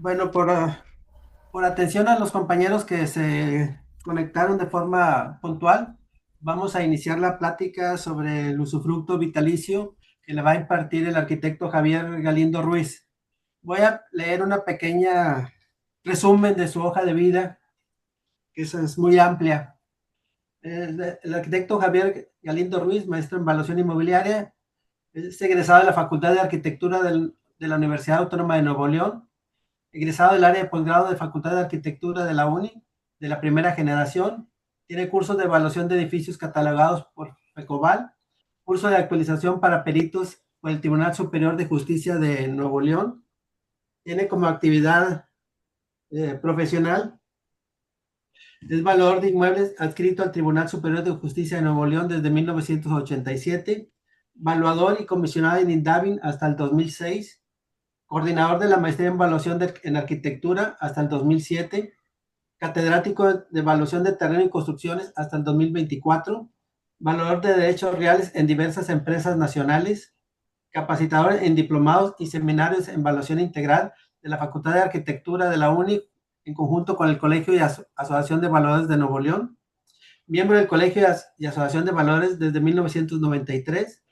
Bueno, por atención a los compañeros que se conectaron de forma puntual, vamos a iniciar la plática sobre el usufructo vitalicio que le va a impartir el arquitecto Javier Galindo Ruiz. Voy a leer una pequeña resumen de su hoja de vida, que es muy amplia. El arquitecto Javier Galindo Ruiz, maestro en evaluación inmobiliaria, es egresado de la Facultad de Arquitectura de la Universidad Autónoma de Nuevo León, egresado del área de posgrado de Facultad de Arquitectura de la UNI, de la primera generación. Tiene cursos de evaluación de edificios catalogados por FECOBAL, curso de actualización para peritos por el Tribunal Superior de Justicia de Nuevo León. Tiene como actividad profesional es valor de inmuebles adscrito al Tribunal Superior de Justicia de Nuevo León desde 1987, evaluador y comisionado en INDAVIN hasta el 2006, coordinador de la maestría en evaluación en arquitectura hasta el 2007, catedrático de evaluación de terreno y construcciones hasta el 2024, valor de derechos reales en diversas empresas nacionales, capacitador en diplomados y seminarios en evaluación integral de la Facultad de Arquitectura de la UNI en conjunto con el Colegio y Asociación de Evaluadores de Nuevo León, miembro del Colegio y Asociación de Evaluadores desde 1993,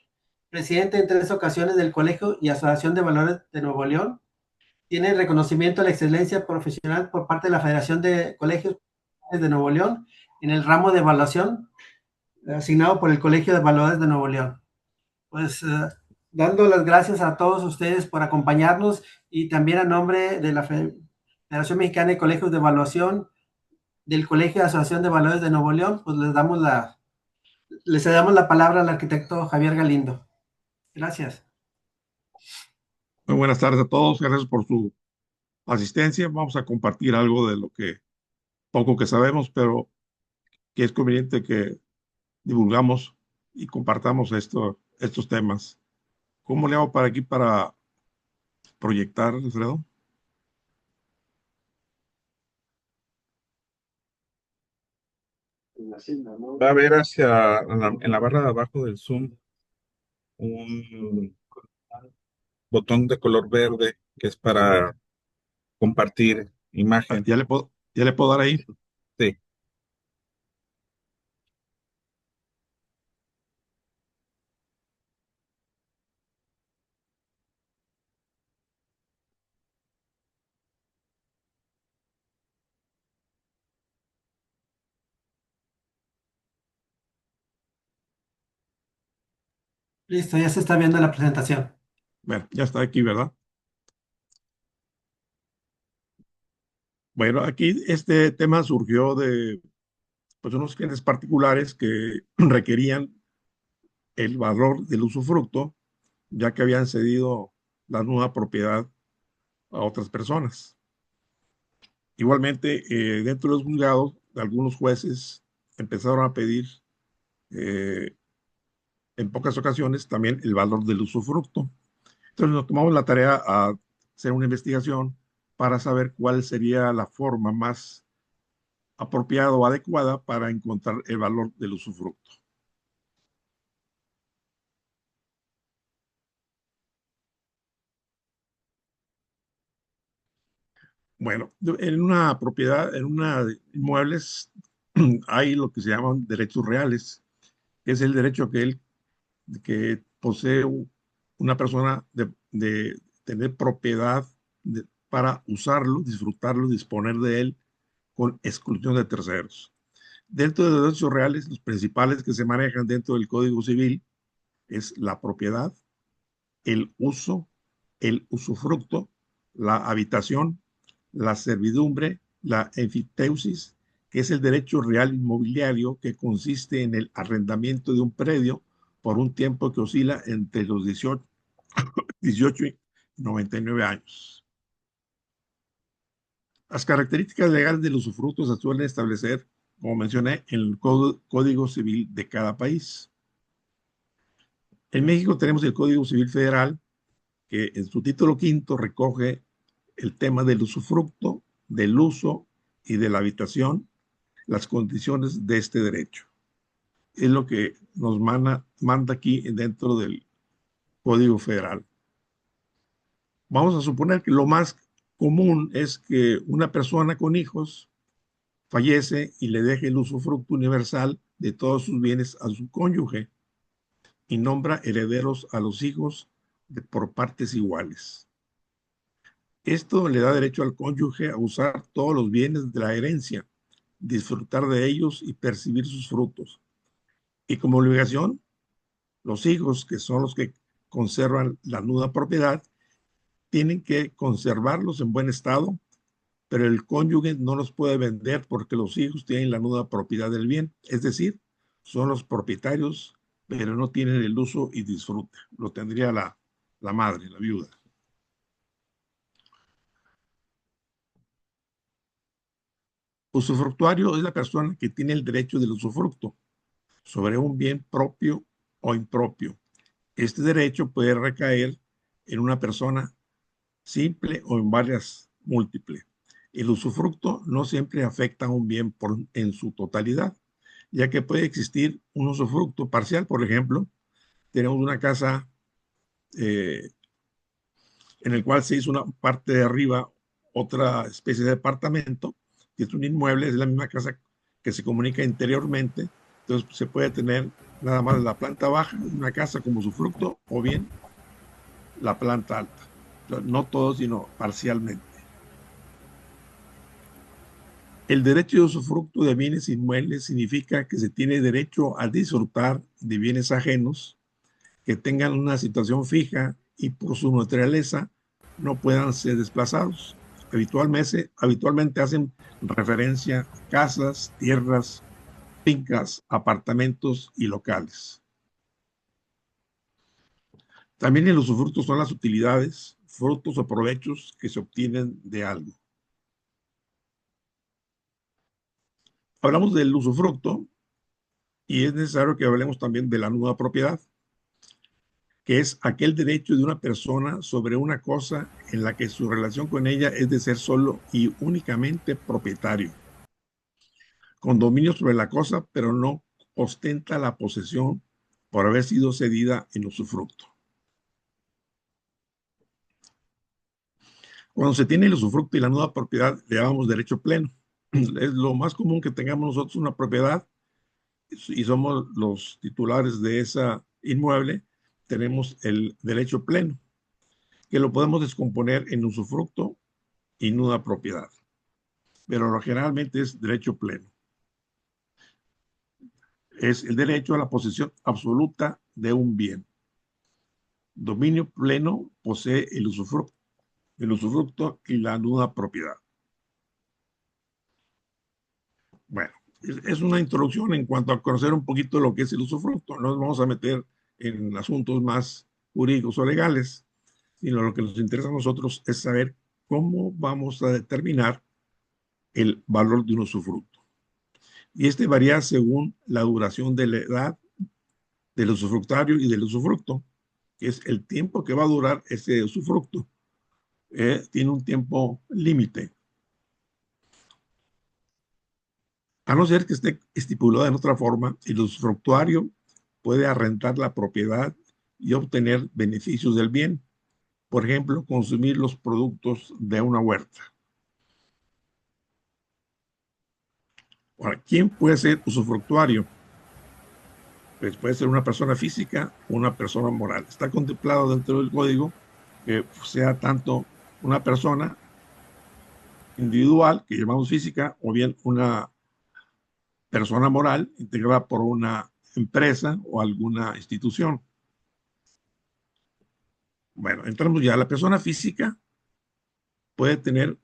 presidente en 3 ocasiones del Colegio y Asociación de Evaluadores de Nuevo León, tiene reconocimiento a la excelencia profesional por parte de la Federación de Colegios de Nuevo León en el ramo de evaluación asignado por el Colegio de Evaluadores de Nuevo León. Pues dando las gracias a todos ustedes por acompañarnos y también a nombre de la Federación Mexicana de Colegios de Evaluación, del Colegio de Asociación de Evaluadores de Nuevo León, pues les damos la palabra al arquitecto Javier Galindo. Gracias. Muy buenas tardes a todos. Gracias por su asistencia. Vamos a compartir algo de lo que poco que sabemos, pero que es conveniente que divulgamos y compartamos estos temas. ¿Cómo le hago para aquí para proyectar, Alfredo? Va a ver en la barra de abajo del Zoom un botón de color verde que es para compartir imagen. ¿Ya le puedo dar ahí? Sí. Listo, ya se está viendo la presentación. Bueno, ya está aquí, ¿verdad? Bueno, aquí este tema surgió de pues, unos clientes particulares que requerían el valor del usufructo, ya que habían cedido la nueva propiedad a otras personas. Igualmente, dentro de los juzgados, algunos jueces empezaron a pedir eh, en pocas ocasiones también el valor del usufructo. Entonces nos tomamos la tarea a hacer una investigación para saber cuál sería la forma más apropiada o adecuada para encontrar el valor del usufructo. Bueno, en una propiedad, en una inmuebles, hay lo que se llaman derechos reales, que es el derecho que posee una persona de tener propiedad para usarlo, disfrutarlo, disponer de él con exclusión de terceros. Dentro de los derechos reales, los principales que se manejan dentro del Código Civil es la propiedad, el uso, el usufructo, la habitación, la servidumbre, la enfiteusis, que es el derecho real inmobiliario que consiste en el arrendamiento de un predio por un tiempo que oscila entre los 18 y 99 años. Las características legales del usufructo se suelen establecer, como mencioné, en el Código Civil de cada país. En México tenemos el Código Civil Federal, que en su título quinto recoge el tema del usufructo, del uso y de la habitación, las condiciones de este derecho. Es lo que nos manda aquí dentro del Código Federal. Vamos a suponer que lo más común es que una persona con hijos fallece y le deje el usufructo universal de todos sus bienes a su cónyuge y nombra herederos a los hijos por partes iguales. Esto le da derecho al cónyuge a usar todos los bienes de la herencia, disfrutar de ellos y percibir sus frutos. Y como obligación, los hijos, que son los que conservan la nuda propiedad, tienen que conservarlos en buen estado, pero el cónyuge no los puede vender porque los hijos tienen la nuda propiedad del bien, es decir, son los propietarios, pero no tienen el uso y disfrute. Lo tendría la madre, la viuda. Usufructuario es la persona que tiene el derecho del usufructo sobre un bien propio o impropio. Este derecho puede recaer en una persona simple o en varias múltiples. El usufructo no siempre afecta a un bien en su totalidad, ya que puede existir un usufructo parcial. Por ejemplo, tenemos una casa eh, en el cual se hizo una parte de arriba, otra especie de departamento, que es un inmueble, es la misma casa que se comunica interiormente, entonces se puede tener nada más la planta baja de una casa como usufructo o bien la planta alta. No todo, sino parcialmente. El derecho de usufructo de bienes inmuebles significa que se tiene derecho a disfrutar de bienes ajenos que tengan una situación fija y por su naturaleza no puedan ser desplazados. Habitualmente hacen referencia a casas, tierras, fincas, apartamentos y locales. También el usufructo son las utilidades, frutos o provechos que se obtienen de algo. Hablamos del usufructo y es necesario que hablemos también de la nuda propiedad, que es aquel derecho de una persona sobre una cosa en la que su relación con ella es de ser solo y únicamente propietario, con dominio sobre la cosa, pero no ostenta la posesión por haber sido cedida en usufructo. Cuando se tiene el usufructo y la nuda propiedad, le llamamos derecho pleno. Es lo más común que tengamos nosotros una propiedad y somos los titulares de esa inmueble, tenemos el derecho pleno, que lo podemos descomponer en usufructo y nuda propiedad, pero generalmente es derecho pleno. Es el derecho a la posesión absoluta de un bien. Dominio pleno posee el usufructo y la nuda propiedad. Bueno, es una introducción en cuanto a conocer un poquito lo que es el usufructo. No nos vamos a meter en asuntos más jurídicos o legales, sino lo que nos interesa a nosotros es saber cómo vamos a determinar el valor de un usufructo. Y este varía según la duración de la edad del usufructario y del usufructo, que es el tiempo que va a durar ese usufructo. Tiene un tiempo límite. A no ser que esté estipulado en otra forma, el usufructuario puede arrendar la propiedad y obtener beneficios del bien. Por ejemplo, consumir los productos de una huerta. Ahora, ¿quién puede ser usufructuario? Pues puede ser una persona física o una persona moral. Está contemplado dentro del código que sea tanto una persona individual, que llamamos física, o bien una persona moral integrada por una empresa o alguna institución. Bueno, entramos ya. La persona física puede tener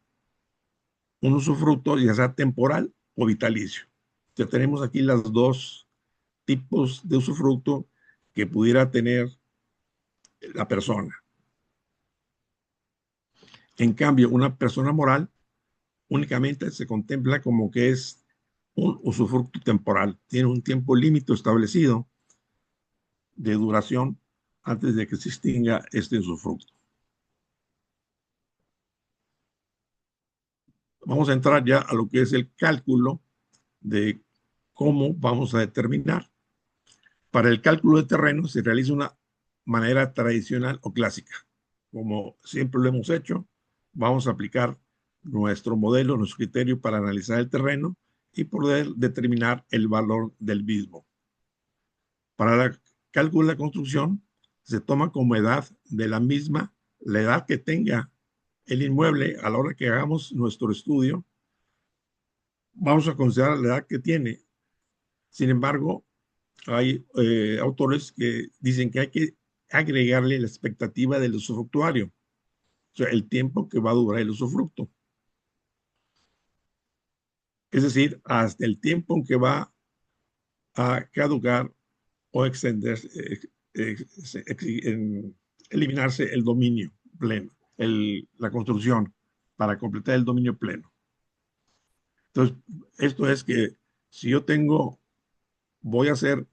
un usufructo, ya sea temporal o vitalicio. Ya tenemos aquí los dos tipos de usufructo que pudiera tener la persona. En cambio, una persona moral únicamente se contempla como que es un usufructo temporal. Tiene un tiempo límite establecido de duración antes de que se extinga este usufructo. Vamos a entrar ya a lo que es el cálculo de cómo vamos a determinar. Para el cálculo de terreno se realiza una manera tradicional o clásica, como siempre lo hemos hecho. vamos a aplicar nuestro modelo, nuestro criterio para analizar el terreno y poder determinar el valor del mismo. Para el cálculo de la construcción, se toma como edad de la misma la edad que tenga el inmueble a la hora que hagamos nuestro estudio. Vamos a considerar la edad que tiene. Sin embargo, hay autores que dicen que hay que agregarle la expectativa del usufructuario, o sea, el tiempo que va a durar el usufructo. Es decir, hasta el tiempo en que va a caducar o extenderse, eliminarse el dominio pleno, la construcción, para completar el dominio pleno. Entonces, esto es que si yo voy a hacer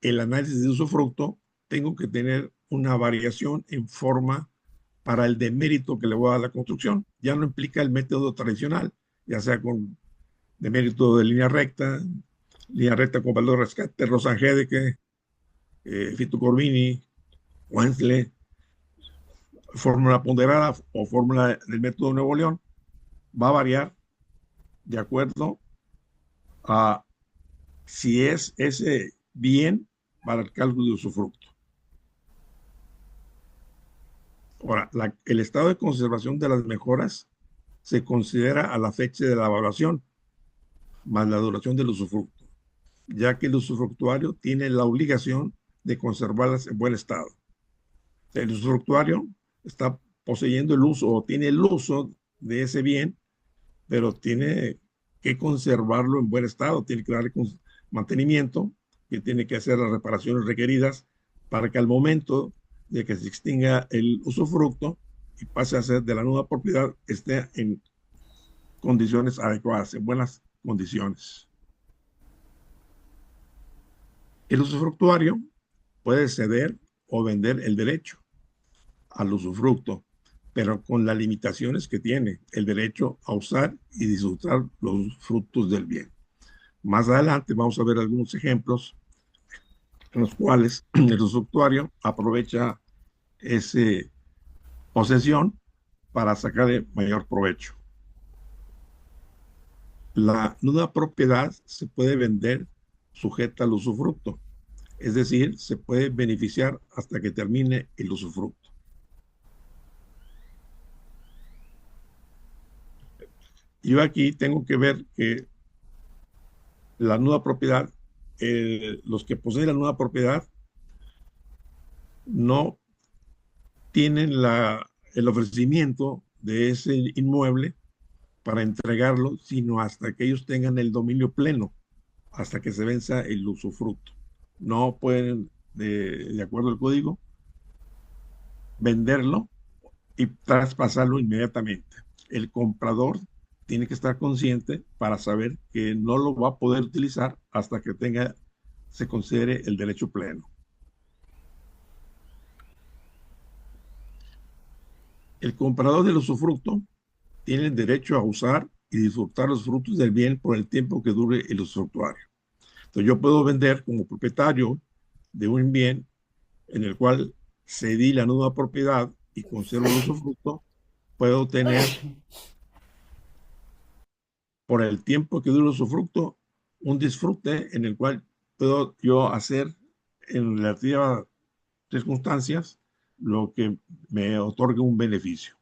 el análisis de usufructo, tengo que tener una variación en forma para el demérito que le voy a dar a la construcción. Ya no implica el método tradicional, ya sea con demérito de línea recta con valor de rescate, Rosanhedeke, Fito Corbini, Wensle, fórmula ponderada o fórmula del método Nuevo León, va a variar de acuerdo a si es ese bien para el cálculo de usufructo. Ahora, el estado de conservación de las mejoras se considera a la fecha de la evaluación, más la duración del usufructo, ya que el usufructuario tiene la obligación de conservarlas en buen estado. El usufructuario está poseyendo el uso o tiene el uso de ese bien, pero tiene que conservarlo en buen estado, tiene que darle mantenimiento, que tiene que hacer las reparaciones requeridas para que al momento de que se extinga el usufructo y pase a ser de la nueva propiedad, esté en condiciones adecuadas, en buenas condiciones. El usufructuario puede ceder o vender el derecho al usufructo, pero con las limitaciones que tiene el derecho a usar y disfrutar los frutos del bien. Más adelante vamos a ver algunos ejemplos en los cuales el usufructuario aprovecha esa posesión para sacarle mayor provecho. La nuda propiedad se puede vender sujeta al usufructo, es decir, se puede beneficiar hasta que termine el usufructo. Yo aquí tengo que ver que la nuda propiedad, los que poseen la nuda propiedad no tienen el ofrecimiento de ese inmueble para entregarlo, sino hasta que ellos tengan el dominio pleno, hasta que se venza el usufructo. No pueden, de acuerdo al código, venderlo y traspasarlo inmediatamente. El comprador tiene que estar consciente para saber que no lo va a poder utilizar hasta que se considere el derecho pleno. El comprador del usufructo tiene el derecho a usar y disfrutar los frutos del bien por el tiempo que dure el usufructuario. Entonces yo puedo vender como propietario de un bien en el cual cedí la nueva propiedad y conservo el usufructo, puedo tener por el tiempo que dure el usufructo un disfrute en el cual puedo yo hacer en relativas circunstancias lo que me otorga un beneficio.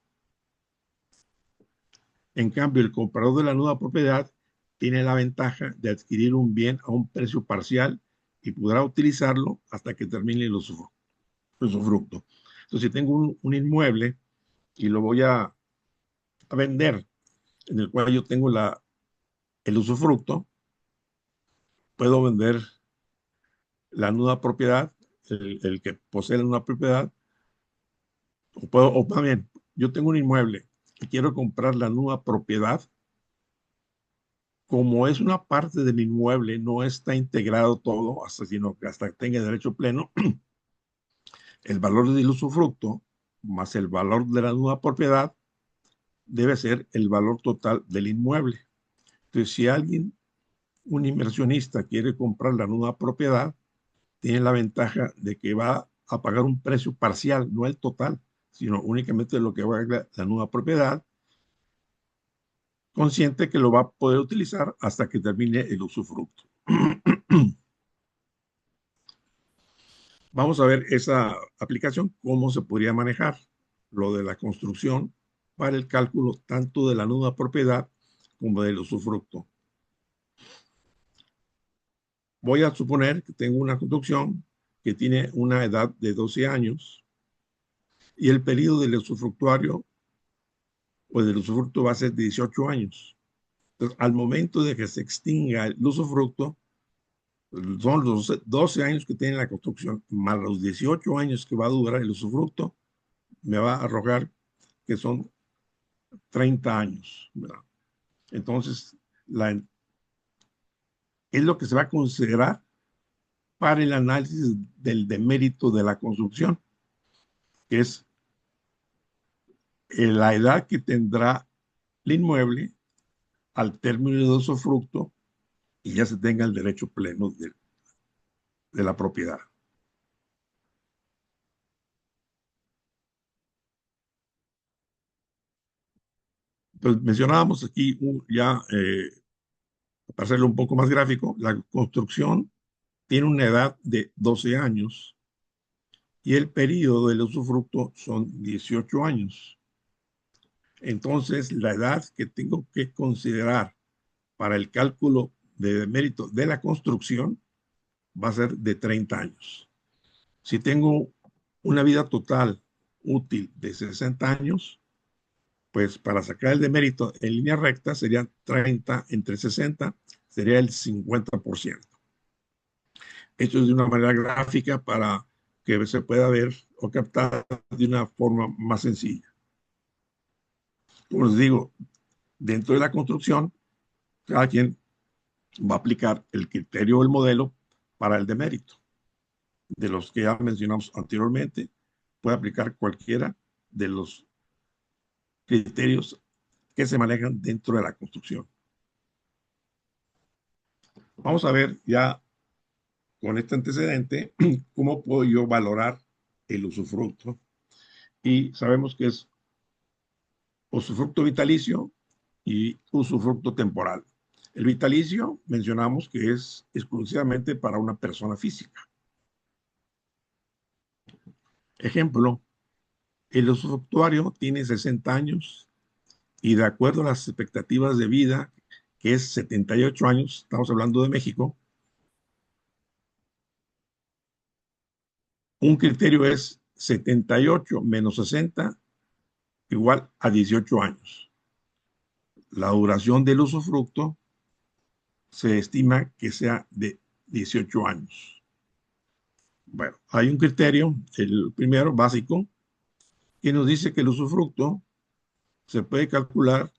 En cambio, el comprador de la nueva propiedad tiene la ventaja de adquirir un bien a un precio parcial y podrá utilizarlo hasta que termine el usufructo. Entonces, si tengo un inmueble y lo voy a vender, en el cual yo tengo el usufructo, puedo vender la nueva propiedad, el que posee la nueva propiedad, o también, yo tengo un inmueble y quiero comprar la nueva propiedad. Como es una parte del inmueble, no está integrado todo, sino que hasta que tenga derecho pleno, el valor del usufructo más el valor de la nueva propiedad debe ser el valor total del inmueble. Entonces, si un inversionista quiere comprar la nueva propiedad, tiene la ventaja de que va a pagar un precio parcial, no el total, sino únicamente lo que valga la nueva propiedad, consciente que lo va a poder utilizar hasta que termine el usufructo. Vamos a ver esa aplicación, cómo se podría manejar lo de la construcción para el cálculo tanto de la nueva propiedad como del usufructo. Voy a suponer que tengo una construcción que tiene una edad de 12 años y el periodo del usufructuario o del usufructo va a ser de 18 años. Entonces, al momento de que se extinga el usufructo, son los 12 años que tiene la construcción, más los 18 años que va a durar el usufructo, me va a arrojar que son 30 años, ¿verdad? Entonces, es lo que se va a considerar para el análisis del demérito de la construcción, que es la edad que tendrá el inmueble al término de usufructo y ya se tenga el derecho pleno de la propiedad. Entonces, mencionábamos aquí ya, para hacerlo un poco más gráfico, la construcción tiene una edad de 12 años y el periodo del usufructo son 18 años. Entonces, la edad que tengo que considerar para el cálculo de mérito de la construcción va a ser de 30 años. Si tengo una vida total útil de 60 años, pues para sacar el demérito en línea recta serían 30 entre 60, sería el 50%. Esto es de una manera gráfica para que se pueda ver o captar de una forma más sencilla. Como les digo, dentro de la construcción, cada quien va a aplicar el criterio o el modelo para el demérito. De los que ya mencionamos anteriormente, puede aplicar cualquiera de los criterios que se manejan dentro de la construcción. Vamos a ver ya con este antecedente cómo puedo yo valorar el usufructo. Y sabemos que es usufructo vitalicio y usufructo temporal. El vitalicio mencionamos que es exclusivamente para una persona física. Ejemplo, el usufructuario tiene 60 años y de acuerdo a las expectativas de vida, que es 78 años, estamos hablando de México, un criterio es 78 menos 60 igual a 18 años. La duración del usufructo se estima que sea de 18 años. Bueno, hay un criterio, el primero básico, que nos dice que el usufructo se puede calcular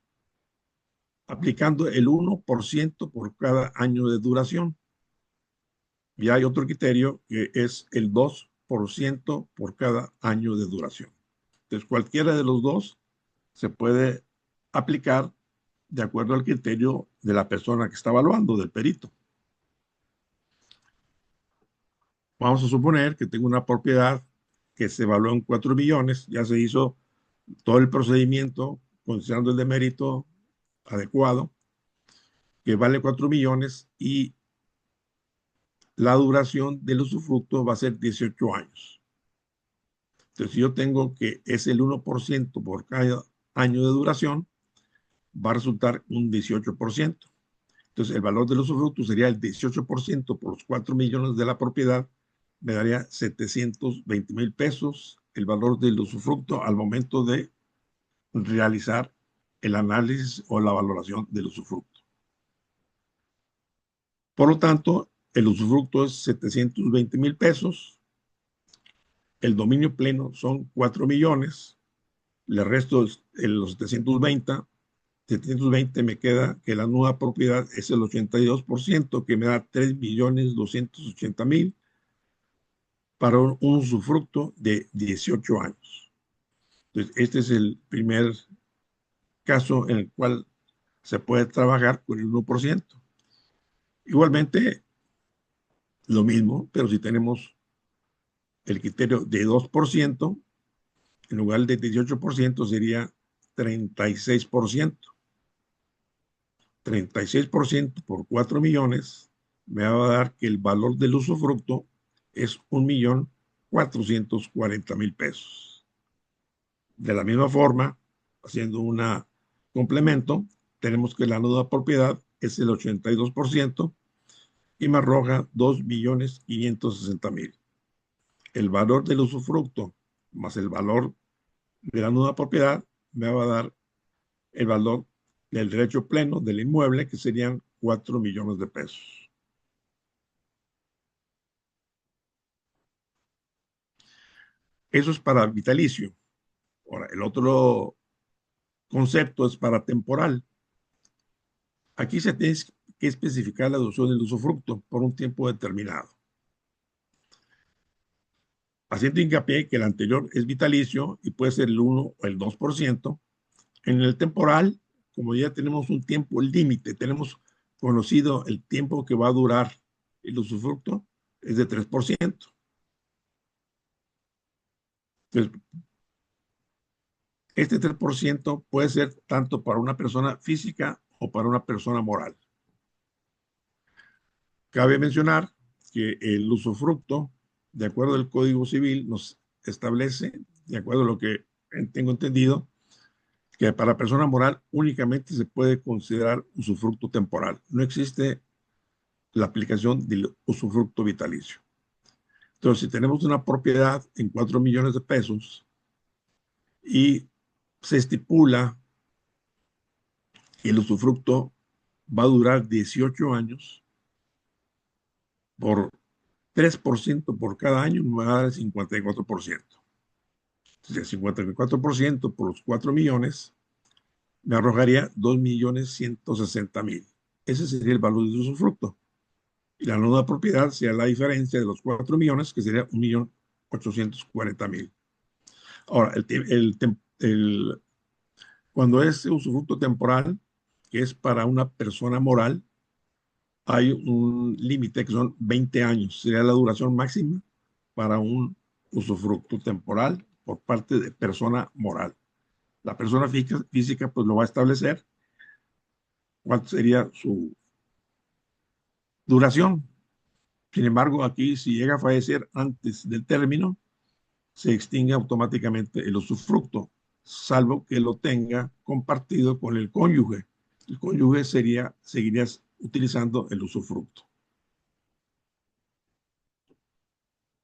aplicando el 1% por cada año de duración. Y hay otro criterio que es el 2% por cada año de duración. Entonces, cualquiera de los dos se puede aplicar de acuerdo al criterio de la persona que está evaluando, del perito. Vamos a suponer que tengo una propiedad que se evaluó en 4 millones, ya se hizo todo el procedimiento considerando el demérito adecuado, que vale 4 millones y la duración del usufructo va a ser 18 años. Entonces, si yo tengo que es el 1% por cada año de duración, va a resultar un 18%. Entonces, el valor del usufructo sería el 18% por los 4 millones de la propiedad, me daría 720 mil pesos el valor del usufructo al momento de realizar el análisis o la valoración del usufructo. Por lo tanto, el usufructo es 720 mil pesos, el dominio pleno son 4 millones, le resto los 720 me queda que la nueva propiedad es el 82%, que me da 3.280.000 para un usufructo de 18 años. Entonces, este es el primer caso en el cual se puede trabajar con el 1%. Igualmente, lo mismo, pero si tenemos el criterio de 2%, en lugar de 18% sería 36%. 36% por 4 millones me va a dar que el valor del usufructo es 1.440.000 pesos. De la misma forma, haciendo un complemento, tenemos que la nueva propiedad es el 82% y me arroja 2.560.000. El valor del usufructo más el valor de la nueva propiedad me va a dar el valor del derecho pleno del inmueble, que serían 4 millones de pesos. Eso es para vitalicio. Ahora, el otro concepto es para temporal. Aquí se tiene que especificar la duración del usufructo por un tiempo determinado. Haciendo hincapié que el anterior es vitalicio y puede ser el 1 o el 2%. En el temporal, como ya tenemos un tiempo límite, tenemos conocido el tiempo que va a durar el usufructo, es de 3%. Entonces, este 3% puede ser tanto para una persona física o para una persona moral. Cabe mencionar que el usufructo, de acuerdo al Código Civil, nos establece, de acuerdo a lo que tengo entendido, que para persona moral únicamente se puede considerar usufructo temporal. No existe la aplicación del usufructo vitalicio. Entonces, si tenemos una propiedad en 4 millones de pesos y se estipula que el usufructo va a durar 18 años, por 3% por cada año me va a dar el 54%. Entonces, el 54% por los 4 millones me arrojaría 2.160.000. Ese sería el valor de usufructo. Y la nueva propiedad sería la diferencia de los 4 millones, que sería 1.840.000. Ahora, cuando es usufructo temporal, que es para una persona moral, hay un límite que son 20 años. Sería la duración máxima para un usufructo temporal por parte de persona moral. La persona física pues lo va a establecer cuánto sería su duración. Sin embargo, aquí si llega a fallecer antes del término, se extingue automáticamente el usufructo, salvo que lo tenga compartido con el cónyuge. El cónyuge seguiría utilizando el usufructo.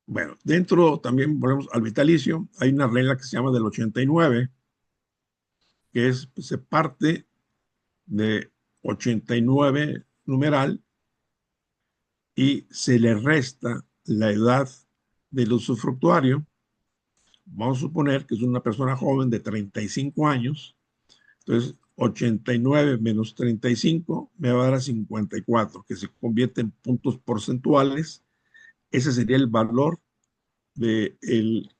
Bueno, dentro también volvemos al vitalicio, hay una regla que se llama del 89, que se parte de 89 numeral y se le resta la edad del usufructuario. Vamos a suponer que es una persona joven de 35 años, entonces 89 menos 35 me va a dar a 54, que se convierte en puntos porcentuales. Ese sería el valor del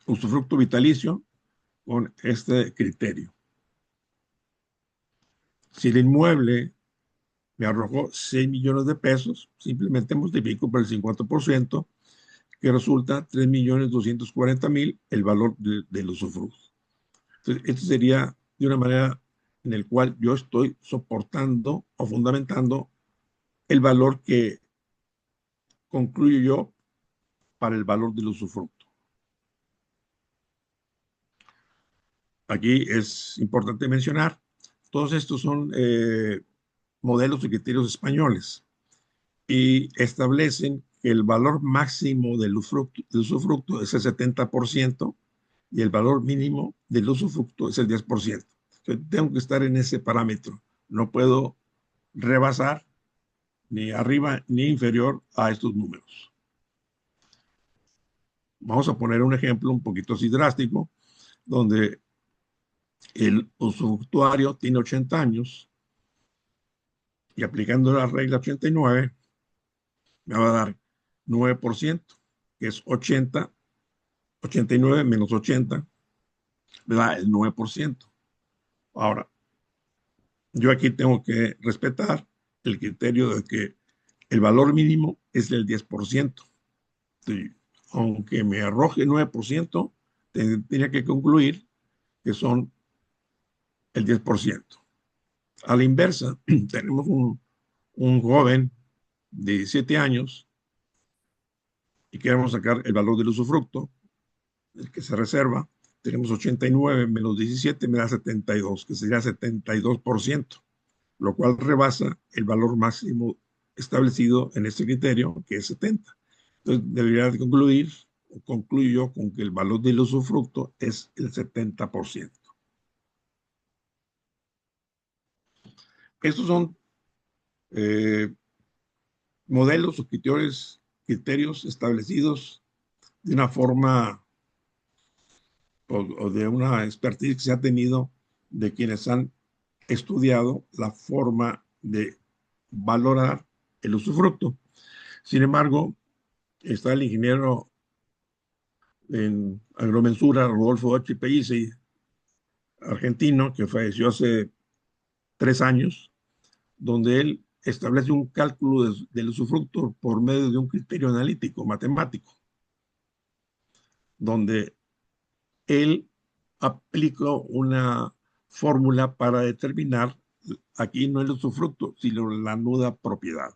usufructo vitalicio con este criterio. Si el inmueble me arrojó 6 millones de pesos, simplemente multiplico por el 50%, que resulta 3.240.000 el valor del usufructo. Entonces, esto sería de una manera en la cual yo estoy soportando o fundamentando el valor que concluyo yo para el valor del usufructo. Aquí es importante mencionar, todos estos son modelos y criterios españoles y establecen que el valor máximo del usufructo es el 70% y el valor mínimo del usufructo es el 10%. Entonces, tengo que estar en ese parámetro. No puedo rebasar ni arriba ni inferior a estos números. Vamos a poner un ejemplo un poquito así drástico, donde el usufructuario tiene 80 años y aplicando la regla 89 me va a dar 9%, que es 89 menos 80, me da el 9%. Ahora, yo aquí tengo que respetar el criterio de que el valor mínimo es del 10%. Entonces, aunque me arroje 9%, tendría que concluir que son el 10%. A la inversa, tenemos un joven de 17 años y queremos sacar el valor del usufructo, el que se reserva. Tenemos 89 menos 17 me da 72, que sería 72%, lo cual rebasa el valor máximo establecido en este criterio, que es 70. Entonces, debería de concluir, o concluyo con que el valor del usufructo es el 70%. Estos son eh, modelos o criterios establecidos de una forma o de una expertise que se ha tenido de quienes han estudiado la forma de valorar el usufructo. Sin embargo, está el ingeniero en agromensura Rodolfo H. Pellice, argentino, que falleció hace 3 años, donde él establece un cálculo del usufructo por medio de un criterio analítico, matemático, donde él aplicó una fórmula para determinar aquí no el usufructo, sino la nuda propiedad.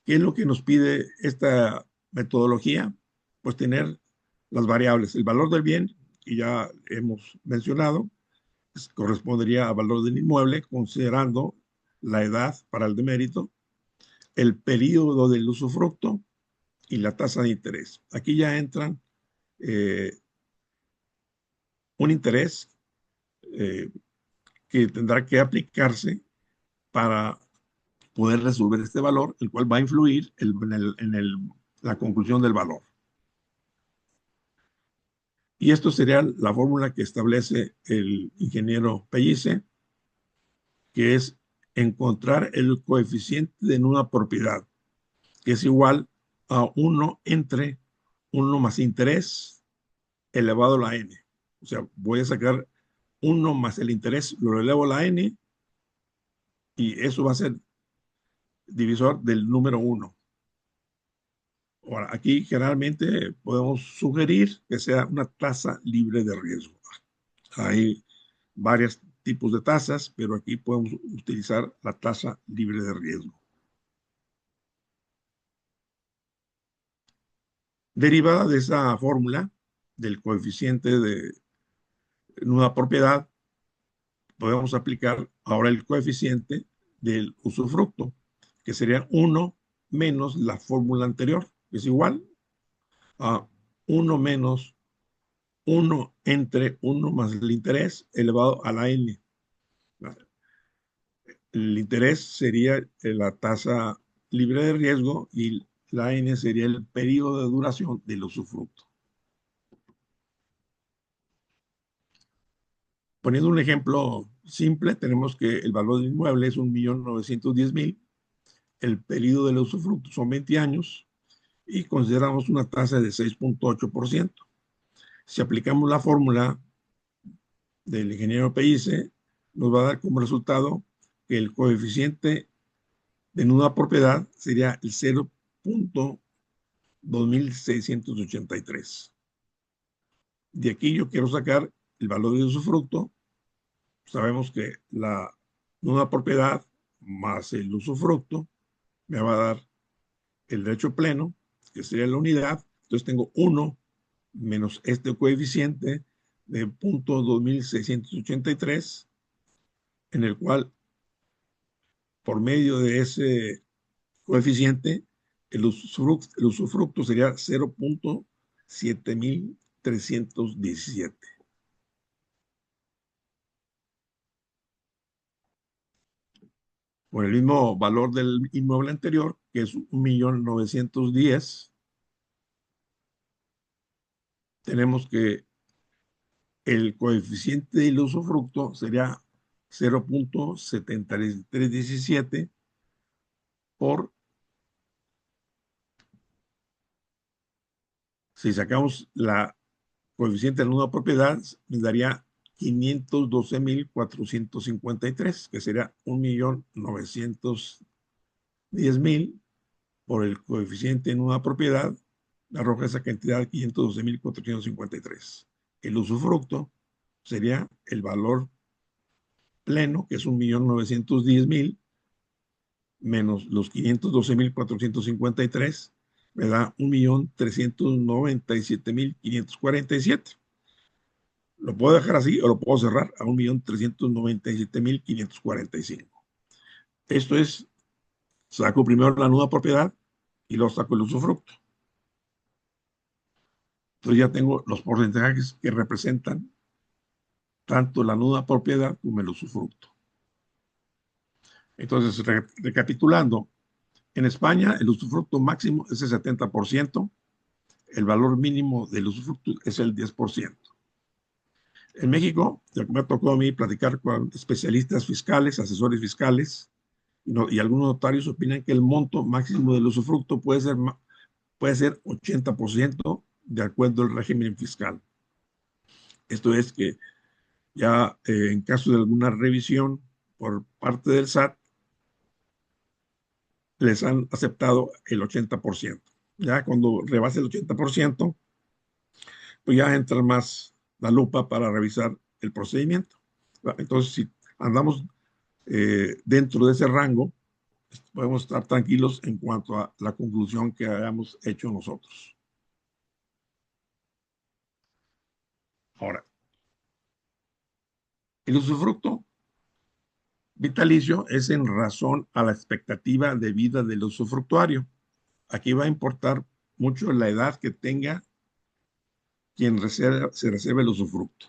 ¿Qué es lo que nos pide esta metodología? Pues tener las variables. El valor del bien, que ya hemos mencionado, pues, correspondería al valor del inmueble, considerando la edad para el demérito, el periodo del usufructo y la tasa de interés. Aquí ya entran eh, un interés eh, que tendrá que aplicarse para poder resolver este valor, el cual va a influir la conclusión del valor. Y esto sería la fórmula que establece el ingeniero Pellice, que es encontrar el coeficiente de una propiedad, que es igual a 1 entre 1 más interés elevado a la n. O sea, voy a sacar 1 más el interés, lo elevo a la n, y eso va a ser divisor del número 1. Ahora, aquí generalmente podemos sugerir que sea una tasa libre de riesgo. Hay varios tipos de tasas, pero aquí podemos utilizar la tasa libre de riesgo. Derivada de esa fórmula del coeficiente de una propiedad, podemos aplicar ahora el coeficiente del usufructo, que sería 1 menos la fórmula anterior, que es igual a 1 menos 1 entre 1 más el interés elevado a la n. El interés sería la tasa libre de riesgo y la n sería el periodo de duración del usufructo. Poniendo un ejemplo simple, tenemos que el valor del inmueble es 1.910.000, el periodo del usufructo son 20 años y consideramos una tasa de 6.8%. Si aplicamos la fórmula del ingeniero Pellice, nos va a dar como resultado que el coeficiente de nuda propiedad sería el 0.2683. De aquí yo quiero sacar el valor de usufructo. Sabemos que la nuda propiedad más el usufructo me va a dar el derecho pleno, que sería la unidad. Entonces tengo 1 menos este coeficiente de 0.2683, en el cual por medio de ese coeficiente el usufructo sería 0.7317. Por el mismo valor del inmueble anterior, que es 1.910.000, tenemos que el coeficiente del usufructo sería 0.7317 por, si sacamos la coeficiente de la nueva propiedad, me daría 512.453, que sería 1.910.000 por el coeficiente en una propiedad, arroja esa cantidad 512.453. El usufructo sería el valor pleno, que es 1.910.000, menos los 512.453, me da 1.397.547. Lo puedo dejar así o lo puedo cerrar a 1.397.545. Esto es, saco primero la nuda propiedad y luego saco el usufructo. Entonces ya tengo los porcentajes que representan tanto la nuda propiedad como el usufructo. Entonces, recapitulando, en España el usufructo máximo es el 70%, el valor mínimo del usufructo es el 10%. En México, ya que me ha tocado a mí platicar con especialistas fiscales, asesores fiscales, y algunos notarios opinan que el monto máximo del usufructo puede ser 80% de acuerdo al régimen fiscal. Esto es que ya en caso de alguna revisión por parte del SAT, les han aceptado el 80%. Ya cuando rebase el 80%, pues ya entra más la lupa para revisar el procedimiento. Entonces, si andamos dentro de ese rango, podemos estar tranquilos en cuanto a la conclusión que hayamos hecho nosotros. Ahora, el usufructo vitalicio es en razón a la expectativa de vida del usufructuario. Aquí va a importar mucho la edad que tenga quien se reserve el usufructo.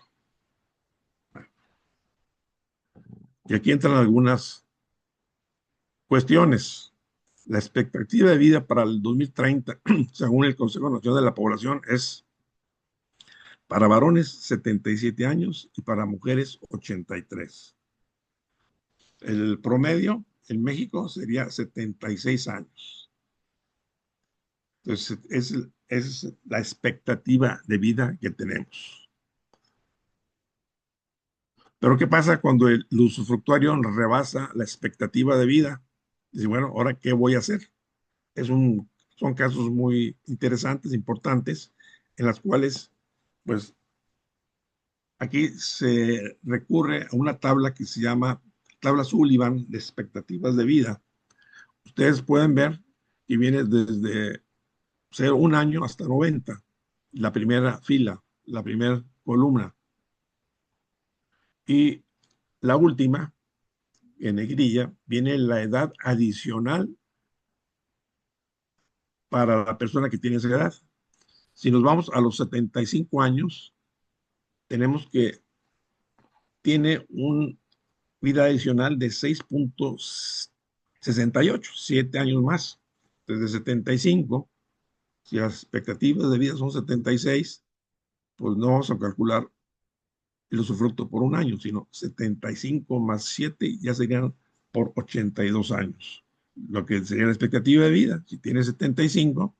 Y aquí entran algunas cuestiones. La expectativa de vida para el 2030, según el Consejo Nacional de la Población, es para varones 77 años y para mujeres 83. El promedio en México sería 76 años. Entonces, es la expectativa de vida que tenemos. Pero ¿qué pasa cuando el usufructuario rebasa la expectativa de vida? Dice, bueno, ¿ahora qué voy a hacer? Son casos muy interesantes, importantes, en las cuales, pues, aquí se recurre a una tabla que se llama tabla Sullivan de expectativas de vida. Ustedes pueden ver que viene desde 1 año hasta 90, la primera fila, la primera columna. Y la última, en negrilla, viene la edad adicional para la persona que tiene esa edad. Si nos vamos a los 75 años, tenemos que tiene una vida adicional de 6.68, 7 años más. Desde 75, si las expectativas de vida son 76, pues no vamos a calcular el usufructo por 1 año, sino 75 más 7 ya serían por 82 años. Lo que sería la expectativa de vida. Si tiene 75,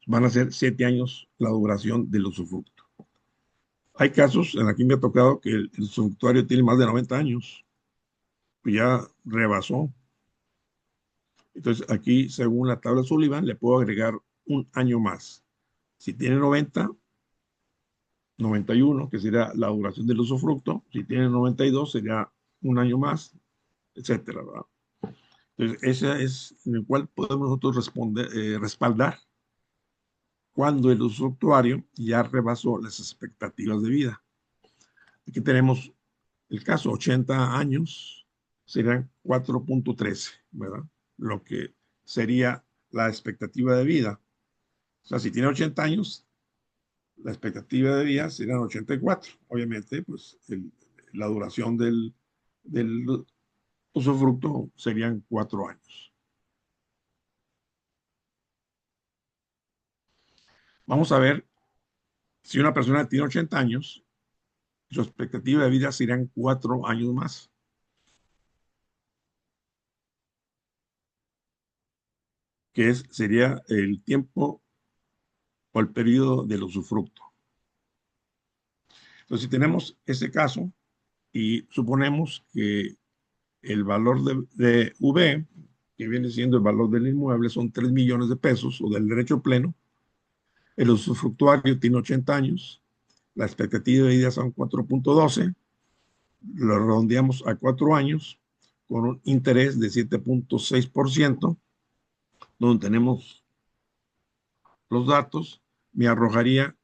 van a ser 7 años la duración del usufructo. Hay casos, en aquí me ha tocado que el usufructuario tiene más de 90 años, pues ya rebasó. Entonces aquí, según la tabla Sullivan, le puedo agregar 1 año más. Si tiene 90, 91, que sería la duración del usufructo. Si tiene 92, sería 1 año más, etcétera, ¿verdad? Entonces, ese es en el cual podemos nosotros respaldar cuando el usufructuario ya rebasó las expectativas de vida. Aquí tenemos el caso, 80 años serían 4.13, ¿verdad? Lo que sería la expectativa de vida. O sea, si tiene 80 años, la expectativa de vida serían 84. Obviamente, pues la duración del usufructo serían 4 años. Vamos a ver si una persona tiene 80 años, su expectativa de vida serían 4 años más, sería el tiempo o el periodo del usufructo. Entonces, si tenemos ese caso y suponemos que el valor de V, que viene siendo el valor del inmueble, son 3 millones de pesos o del derecho pleno, el usufructuario tiene 80 años, la expectativa de vida son 4.12, lo redondeamos a 4 años con un interés de 7.6%, donde tenemos los datos, me arrojaría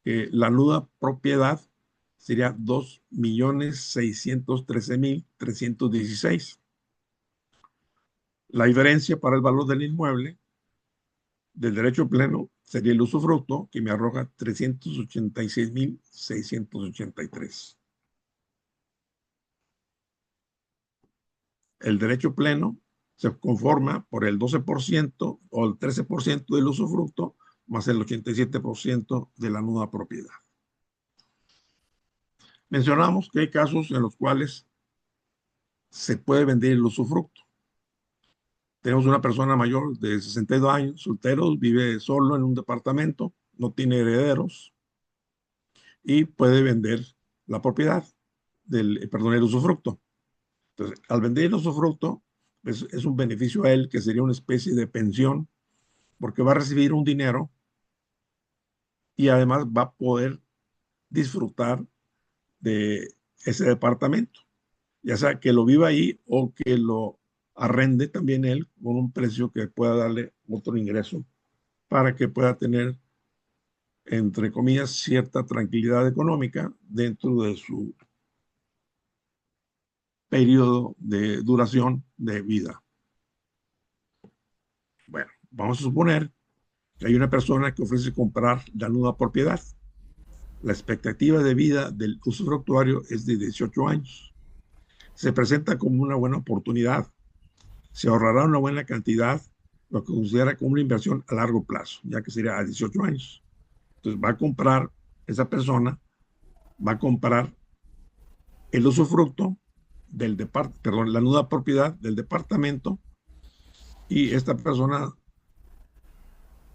que la nuda propiedad sería 2.613.316. La diferencia para el valor del inmueble del derecho pleno sería el usufructo, que me arroja 386.683. El derecho pleno se conforma por el 12% o el 13% del usufructo más el 87% de la nuda propiedad. Mencionamos que hay casos en los cuales se puede vender el usufructo. Tenemos una persona mayor de 62 años, soltero, vive solo en un departamento, no tiene herederos y puede vender la propiedad el usufructo. Entonces, al vender el usufructo, es un beneficio a él que sería una especie de pensión, porque va a recibir un dinero y además va a poder disfrutar de ese departamento, ya sea que lo viva ahí o que lo arrende también él con un precio que pueda darle otro ingreso para que pueda tener, entre comillas, cierta tranquilidad económica dentro de su periodo de duración de vida. Bueno, vamos a suponer que hay una persona que ofrece comprar la nueva propiedad. La expectativa de vida del usufructuario es de 18 años. Se presenta como una buena oportunidad. Se ahorrará una buena cantidad, lo que considera como una inversión a largo plazo, ya que sería a 18 años. Entonces va a comprar, esa persona va a comprar el usufructo del perdón, la nueva propiedad del departamento, y esta persona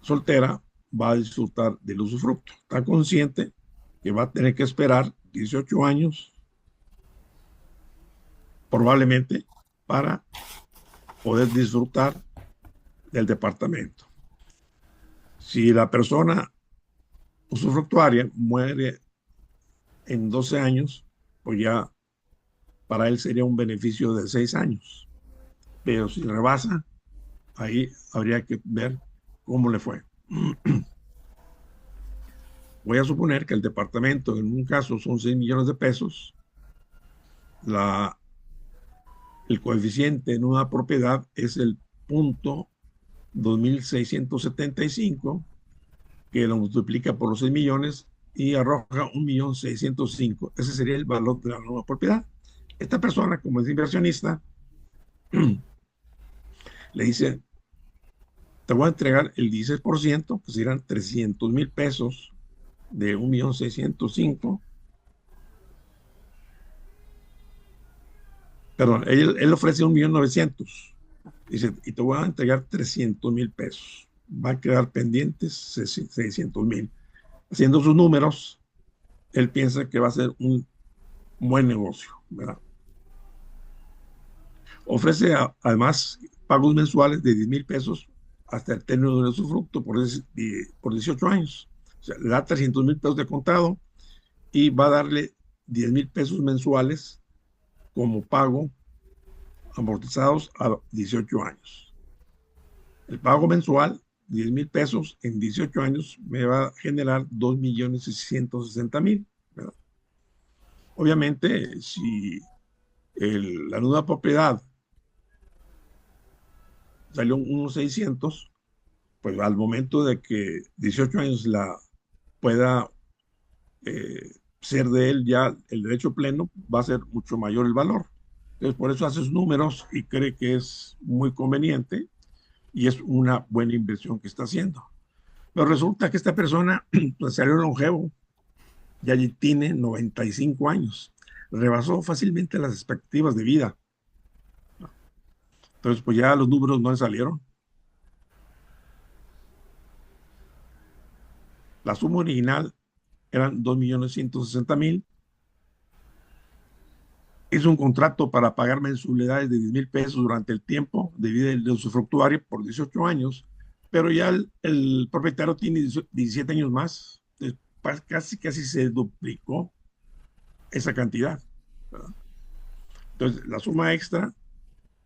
soltera va a disfrutar del usufructo. Está consciente que va a tener que esperar 18 años probablemente para poder disfrutar del departamento. Si la persona usufructuaria muere en 12 años, pues ya para él sería un beneficio de 6 años. Pero si rebasa, ahí habría que ver cómo le fue. Voy a suponer que el departamento en un caso son 6 millones de pesos. El coeficiente en una propiedad es el punto 2.675, que lo multiplica por los 6 millones y arroja 1.605.000. Ese sería el valor de la nueva propiedad. Esta persona, como es inversionista, le dice, te voy a entregar el 16%, que serán 300,000 pesos de 1.605.000. Perdón, él ofrece 1.900.000. Dice, y te voy a entregar 300,000 pesos. Va a quedar pendientes 600,000. Haciendo sus números, él piensa que va a ser un buen negocio, ¿verdad? Ofrece además pagos mensuales de 10,000 pesos hasta el término de usufructo por 18 años. O sea, le da 300,000 pesos de contado y va a darle 10,000 pesos mensuales como pago amortizados a 18 años. El pago mensual, 10,000 pesos en 18 años, me va a generar 2.660.000. Obviamente, si la nueva propiedad salió unos 600, pues al momento de que 18 años la pueda ser de él ya el derecho pleno, va a ser mucho mayor el valor. Entonces, por eso hace sus números y cree que es muy conveniente y es una buena inversión que está haciendo. Pero resulta que esta persona pues, salió longevo, ya tiene 95 años, rebasó fácilmente las expectativas de vida. Entonces, pues ya los números no le salieron. La suma original eran 2.160.000. Hizo un contrato para pagar mensualidades de 10,000 pesos durante el tiempo de vida del usufructuario por 18 años, pero ya el propietario tiene 17 años más, casi se duplicó esa cantidad. ¿verdad? Entonces, la suma extra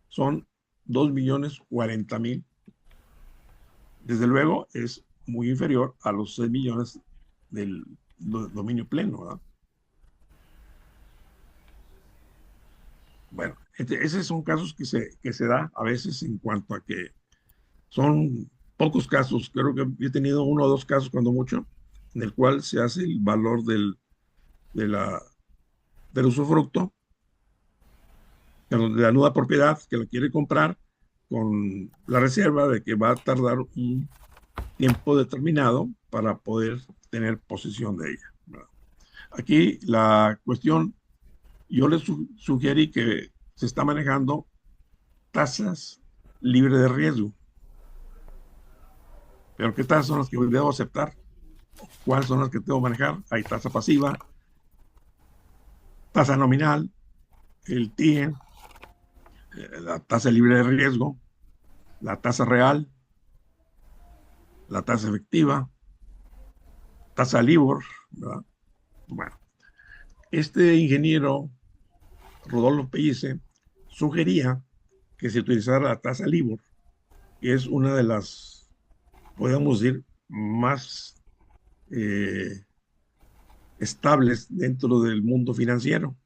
son 2.040.000. Desde luego, es muy inferior a los 6 millones del dominio pleno, ¿verdad? Bueno, esos son casos que se da a veces en cuanto a que son pocos casos. Creo que he tenido uno o dos casos, cuando mucho, en el cual se hace el valor de la, del usufructo, de la nueva propiedad que la quiere comprar, con la reserva de que va a tardar un tiempo determinado para poder tener posesión de ella, ¿verdad? Aquí la cuestión, yo les sugerí que se está manejando tasas libres de riesgo. Pero ¿qué tasas son las que debo aceptar? ¿Cuáles son las que debo manejar? Hay tasa pasiva, tasa nominal, el TIE, la tasa libre de riesgo, la tasa real, la tasa efectiva, tasa LIBOR, ¿verdad? Bueno, este ingeniero Rodolfo Pellice sugería que se utilizara la tasa LIBOR, que es una de las, podemos decir, más estables dentro del mundo financiero.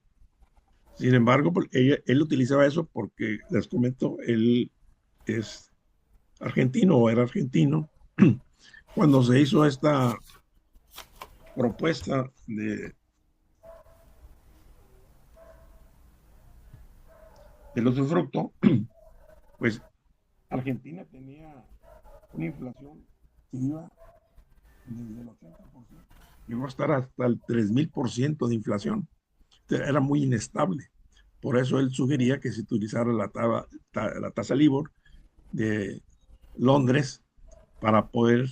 Sin embargo, él utilizaba eso porque, les comento, él es argentino o era argentino. Cuando se hizo esta propuesta del usufructo, pues Argentina tenía una inflación que iba desde el 80%, llegó a estar hasta el 3.000% de inflación. Era muy inestable. Por eso él sugería que se utilizara la tasa LIBOR de Londres para poder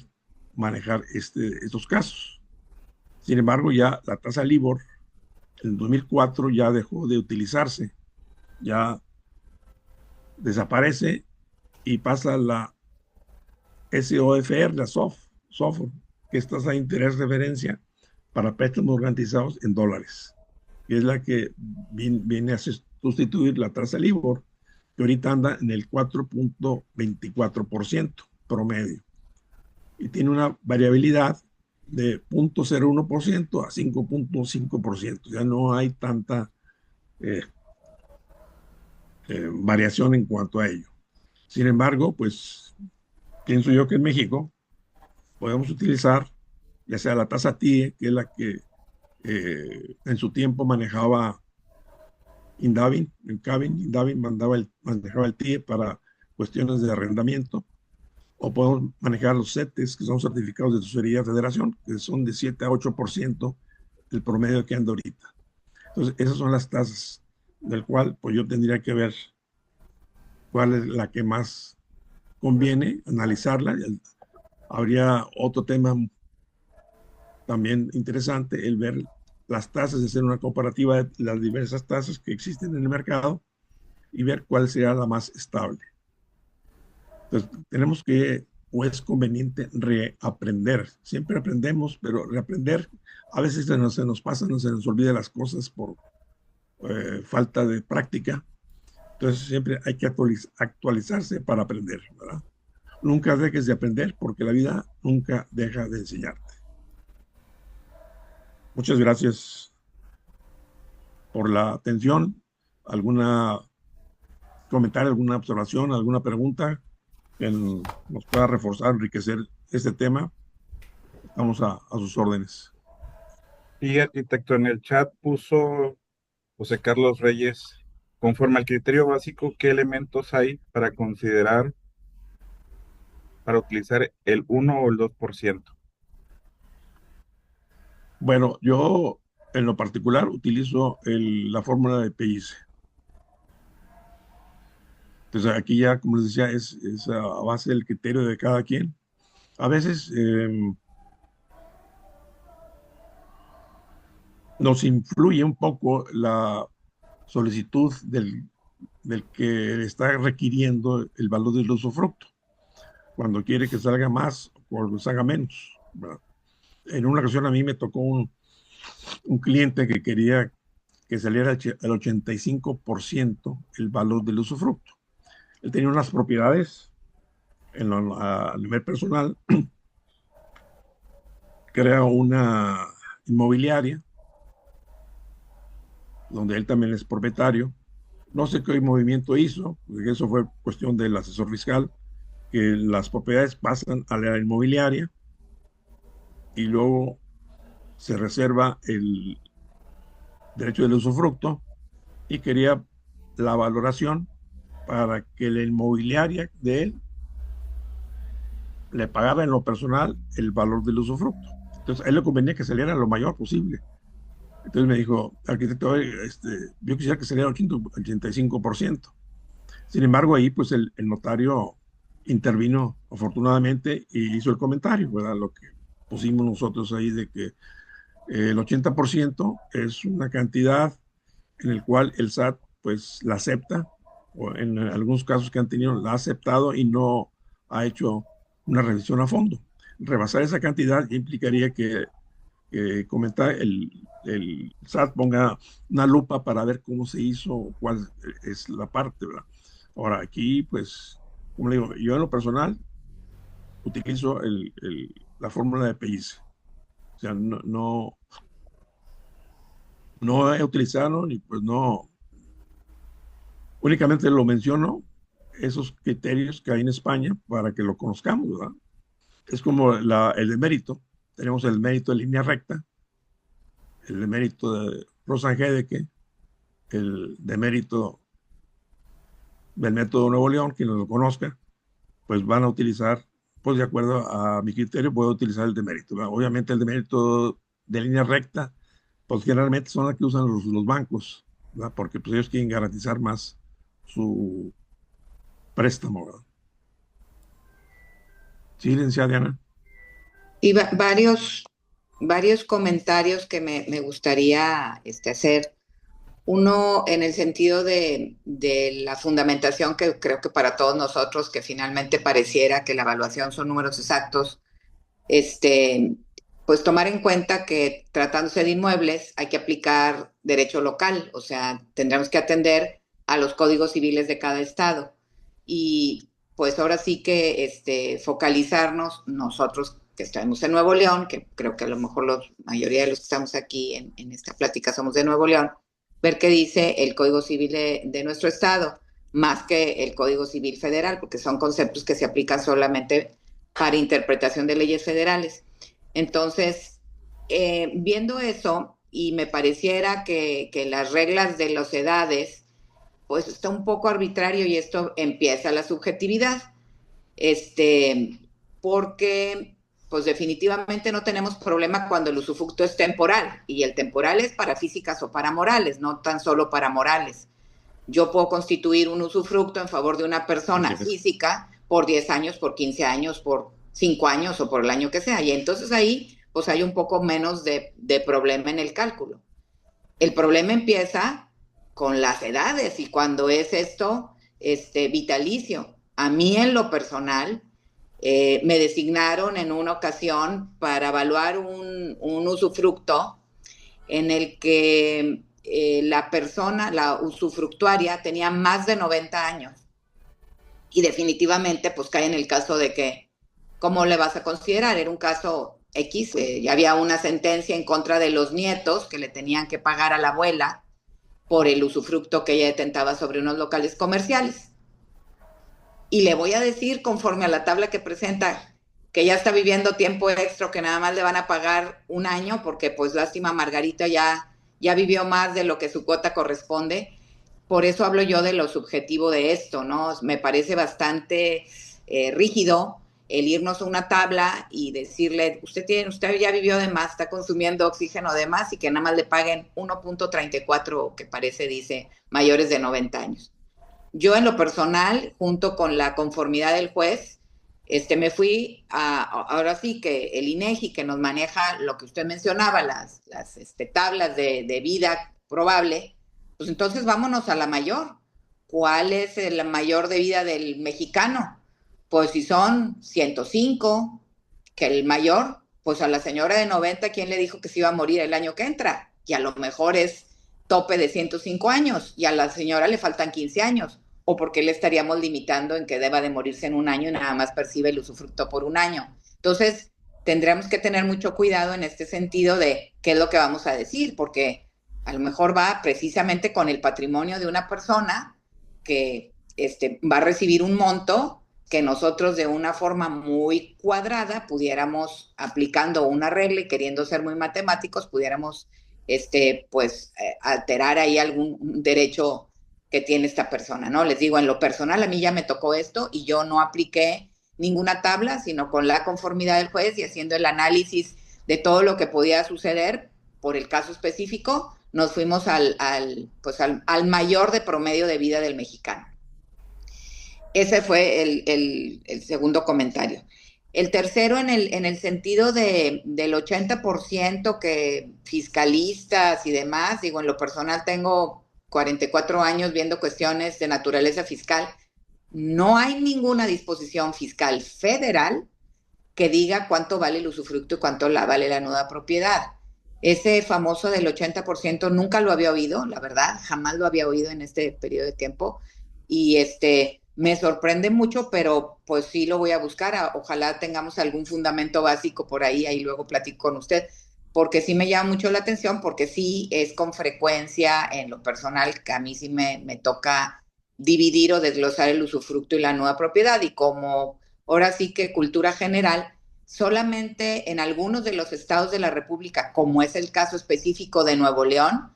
manejar estos casos. Sin embargo, ya la tasa LIBOR en 2004 ya dejó de utilizarse, ya desaparece y pasa la SOFR, la SOFR, que es tasa de interés referencia para préstamos garantizados en dólares, que es la que viene a sustituir la tasa LIBOR, que ahorita anda en el 4.24% promedio y tiene una variabilidad de 0.01% a 5.5%. Ya no hay tanta eh, variación en cuanto a ello. Sin embargo, pues pienso yo que en México podemos utilizar ya sea la tasa TIE, que es la que en su tiempo manejaba Indavin, Indavin manejaba el TIE para cuestiones de arrendamiento, o podemos manejar los CETES, que son certificados de tesorería de federación, que son de 7 a 8% el promedio que anda ahorita. Entonces, esas son las tasas, del cual pues yo tendría que ver cuál es la que más conviene, analizarla. Habría otro tema también interesante, el ver las tasas, hacer una comparativa de las diversas tasas que existen en el mercado y ver cuál será la más estable. Entonces, tenemos que, o es conveniente, reaprender. Siempre aprendemos, pero reaprender, a veces se nos pasa, no se nos olvida las cosas por falta de práctica. Entonces, siempre hay que actualizarse para aprender, ¿verdad? Nunca dejes de aprender porque la vida nunca deja de enseñarte. Muchas gracias por la atención. ¿Alguna comentario, alguna observación, alguna pregunta que nos pueda reforzar, enriquecer este tema? Estamos a sus órdenes. Y arquitecto, en el chat puso José Carlos Reyes, conforme al criterio básico, ¿qué elementos hay para considerar, para utilizar el 1 o el 2%? Bueno, yo en lo particular utilizo la fórmula de Pellice. Entonces aquí ya, como les decía, es a base del criterio de cada quien. A veces nos influye un poco la solicitud del que está requiriendo el valor del usufructo, cuando quiere que salga más o que salga menos, ¿verdad? En una ocasión a mí me tocó un cliente que quería que saliera el 85% el valor del usufructo. Él tenía unas propiedades a nivel personal, crea una inmobiliaria, donde él también es propietario. No sé qué movimiento hizo, porque eso fue cuestión del asesor fiscal, que las propiedades pasan a la inmobiliaria y luego se reserva el derecho del usufructo y quería la valoración para que la inmobiliaria de él le pagara en lo personal el valor del usufructo. Entonces, a él le convenía que saliera lo mayor posible. Entonces me dijo, arquitecto, yo quisiera que saliera el 85%. Sin embargo, ahí pues el notario intervino afortunadamente y hizo el comentario, ¿verdad? Lo que pusimos nosotros ahí de que el 80% es una cantidad en el cual el SAT pues la acepta, o en algunos casos que han tenido la ha aceptado y no ha hecho una revisión a fondo. Rebasar esa cantidad implicaría que el SAT ponga una lupa para ver cómo se hizo, cuál es la parte, ¿verdad? Ahora, aquí, pues, como le digo, yo en lo personal utilizo la fórmula de Pellice. O sea, no he utilizado ni pues no, únicamente lo menciono, esos criterios que hay en España para que lo conozcamos, ¿verdad? Es como el de mérito. Tenemos el mérito de línea recta, el de mérito de Rosan-Gedeke, el de mérito del método Nuevo León, quien lo conozca, pues van a utilizar, pues de acuerdo a mi criterio, puedo utilizar el de mérito, ¿verdad? Obviamente el de mérito de línea recta, pues generalmente son las que usan los bancos, ¿verdad? Porque pues ellos quieren garantizar más su préstamo, ¿verdad? Sí, licenciada Diana. Y varios comentarios que me gustaría hacer. Uno en el sentido de la fundamentación que creo que para todos nosotros, que finalmente pareciera que la evaluación son números exactos, pues tomar en cuenta que tratándose de inmuebles hay que aplicar derecho local, o sea, tendremos que atender a los códigos civiles de cada estado. Y pues ahora sí que focalizarnos nosotros que estamos en Nuevo León, que creo que a lo mejor la mayoría de los que estamos aquí en esta plática somos de Nuevo León, ver qué dice el Código Civil de nuestro estado, más que el Código Civil federal, porque son conceptos que se aplican solamente para interpretación de leyes federales. Entonces, viendo eso, y me pareciera que las reglas de las edades, pues está un poco arbitrario y esto empieza la subjetividad, porque pues definitivamente no tenemos problema cuando el usufructo es temporal, y el temporal es para físicas o para morales, no tan solo para morales. Yo puedo constituir un usufructo en favor de una persona física por 10 años, por 15 años, por 5 años o por el año que sea, y entonces ahí pues hay un poco menos de problema en el cálculo. El problema empieza con las edades y cuando es esto vitalicio. A mí en lo personal me designaron en una ocasión para evaluar un usufructo en el que la persona, la usufructuaria, tenía más de 90 años. Y definitivamente pues cae en el caso de que, ¿cómo le vas a considerar? Era un caso X, ya había una sentencia en contra de los nietos que le tenían que pagar a la abuela por el usufructo que ella detentaba sobre unos locales comerciales. Y le voy a decir, conforme a la tabla que presenta, que ya está viviendo tiempo extra, que nada más le van a pagar un año, porque pues lástima, Margarita ya vivió más de lo que su cuota corresponde. Por eso hablo yo de lo subjetivo de esto, ¿no? Me parece bastante rígido el irnos a una tabla y decirle, usted ya vivió de más, está consumiendo oxígeno de más, y que nada más le paguen 1.34, que parece dice, mayores de 90 años. Yo en lo personal, junto con la conformidad del juez, me fui ahora sí que el INEGI, que nos maneja lo que usted mencionaba, las tablas de vida probable, pues entonces vámonos a la mayor. ¿Cuál es la mayor de vida del mexicano? Pues si son 105, que el mayor, pues a la señora de 90, ¿quién le dijo que se iba a morir el año que entra? Y a lo mejor es tope de 105 años y a la señora le faltan 15 años, o porque le estaríamos limitando en que deba de morirse en un año y nada más percibe el usufructo por un año. Entonces, tendríamos que tener mucho cuidado en este sentido de qué es lo que vamos a decir, porque a lo mejor va precisamente con el patrimonio de una persona que va a recibir un monto que nosotros de una forma muy cuadrada pudiéramos, aplicando una regla y queriendo ser muy matemáticos, pudiéramos alterar ahí algún derecho que tiene esta persona, ¿no? Les digo, en lo personal a mí ya me tocó esto y yo no apliqué ninguna tabla, sino con la conformidad del juez y haciendo el análisis de todo lo que podía suceder por el caso específico, nos fuimos al mayor de promedio de vida del mexicano. Ese fue el segundo comentario. El tercero, en el sentido del 80% que fiscalistas y demás, digo, en lo personal tengo 44 años viendo cuestiones de naturaleza fiscal, no hay ninguna disposición fiscal federal que diga cuánto vale el usufructo y cuánto vale la nuda propiedad. Ese famoso del 80% nunca lo había oído, la verdad, jamás lo había oído en este periodo de tiempo, y me sorprende mucho, pero pues sí lo voy a buscar. Ojalá tengamos algún fundamento básico por ahí luego platico con usted, porque sí me llama mucho la atención, porque sí es con frecuencia en lo personal que a mí sí me toca dividir o desglosar el usufructo y la nueva propiedad, y como ahora sí que cultura general, solamente en algunos de los estados de la República, como es el caso específico de Nuevo León,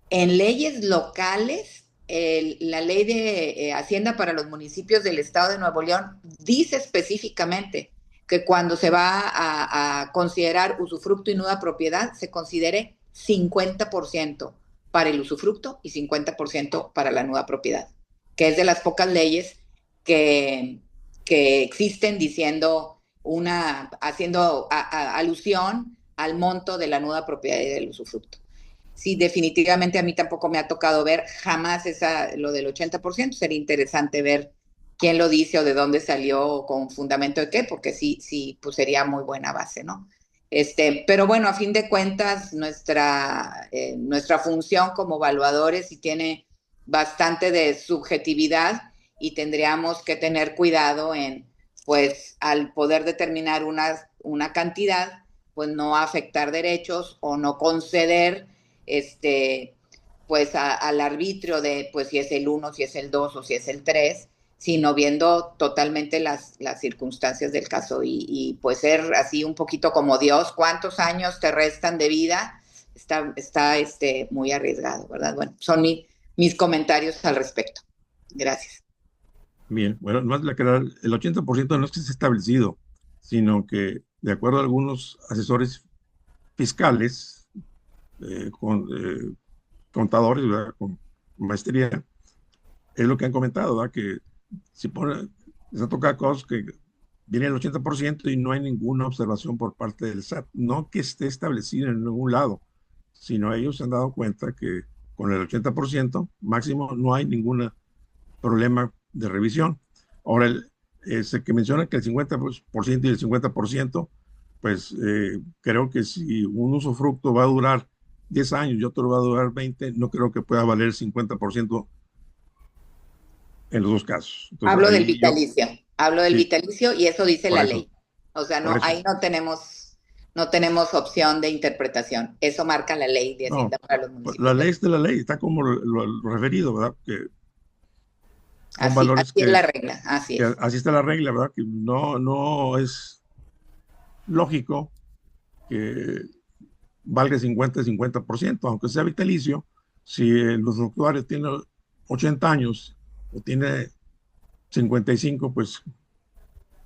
en leyes locales, la ley de Hacienda para los municipios del estado de Nuevo León dice específicamente que cuando se va a considerar usufructo y nuda propiedad, se considere 50% para el usufructo y 50% para la nuda propiedad, que es de las pocas leyes que existen haciendo alusión al monto de la nuda propiedad y del usufructo. Sí, definitivamente a mí tampoco me ha tocado ver jamás lo del 80%. Sería interesante ver quién lo dice o de dónde salió o con fundamento de qué, porque sí, pues sería muy buena base, ¿no? Pero bueno, a fin de cuentas, nuestra función como evaluadores sí tiene bastante de subjetividad y tendríamos que tener cuidado en, pues, al poder determinar una cantidad, pues no afectar derechos o no conceder pues al arbitrio de pues si es el 1, si es el 2 o si es el 3, sino viendo totalmente las circunstancias del caso y pues ser así un poquito como Dios, ¿cuántos años te restan de vida? Está muy arriesgado, ¿verdad? Bueno, son mis comentarios al respecto. Gracias. Bien, bueno, más la que el 80% no es que esté establecido, sino que de acuerdo a algunos asesores fiscales, contadores, ¿verdad?, con maestría, es lo que han comentado, ¿verdad?, que si se toca cosas que viene el 80% y no hay ninguna observación por parte del SAT, no que esté establecido en ningún lado, sino ellos se han dado cuenta que con el 80% máximo no hay ningún problema de revisión. Ahora, ese que menciona que el 50% y el 50%, pues creo que si un usufructo va a durar 10 años y otro va a durar 20, no creo que pueda valer 50% en los dos casos. Entonces, hablo del vitalicio y eso dice la ley. O sea, ahí no tenemos opción de interpretación. Eso marca la ley de Hacienda para los municipios. La ley es de la ley, está como lo referido, ¿verdad? Que así es la regla, así es. Así está la regla, ¿verdad? Que no es lógico que valga 50%, aunque sea vitalicio. Si el usufructuario tiene 80 años o tiene 55, pues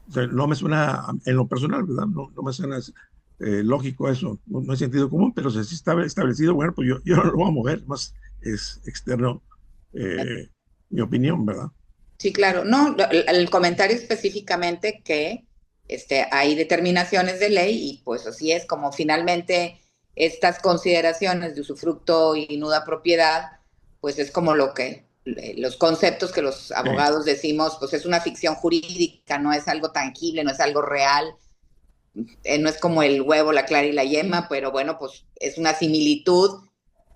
o sea, no me suena, en lo personal, ¿verdad? No me suena lógico eso, no es sentido común, pero si está establecido, bueno, pues yo no lo voy a mover, más es externo mi opinión, ¿verdad? Sí, claro. No, el comentario específicamente que hay determinaciones de ley y pues así es como finalmente estas consideraciones de usufructo y nuda propiedad, pues es como los conceptos que los abogados decimos, pues es una ficción jurídica, no es algo tangible, no es algo real, no es como el huevo, la clara y la yema, pero bueno, pues es una similitud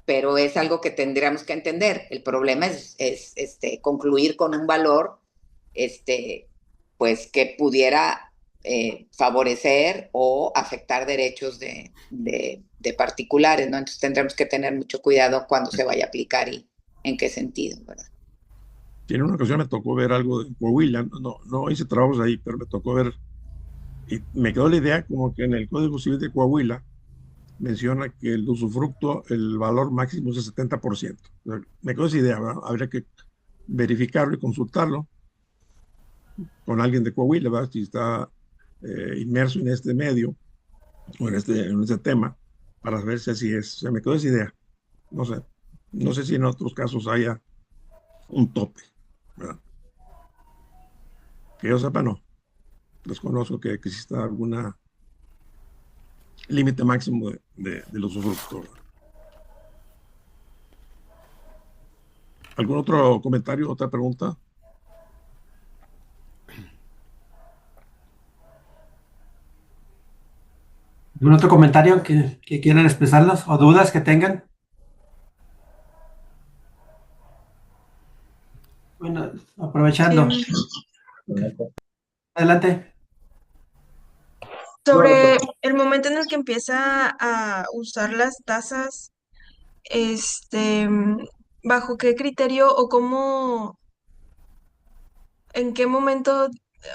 pero es algo que tendríamos que entender. El problema es concluir con un valor pues que pudiera favorecer o afectar derechos de particulares, ¿no? Entonces tendremos que tener mucho cuidado cuando se vaya a aplicar y en qué sentido, ¿verdad? Y en una ocasión me tocó ver algo de Coahuila, no hice trabajos ahí, pero me tocó ver, y me quedó la idea como que en el Código Civil de Coahuila menciona que el usufructo, el valor máximo es el 70%. O sea, me quedó esa idea, ¿verdad? Habría que verificarlo y consultarlo con alguien de Coahuila, ¿verdad? Si está inmerso en este medio o en este tema, para ver si así es. O sea, me quedó esa idea. No sé, no sé si en otros casos haya un tope, ¿verdad? Que yo sepa, no. Desconozco que exista alguna límite máximo de los usufructos, ¿verdad? ¿Algún otro comentario, otra pregunta? ¿Algún otro comentario que quieran expresarlos o dudas que tengan? Bueno, aprovechando. Adelante. Sobre el momento en el que empieza a usar las tasas, este, ¿bajo qué criterio o cómo, en qué momento?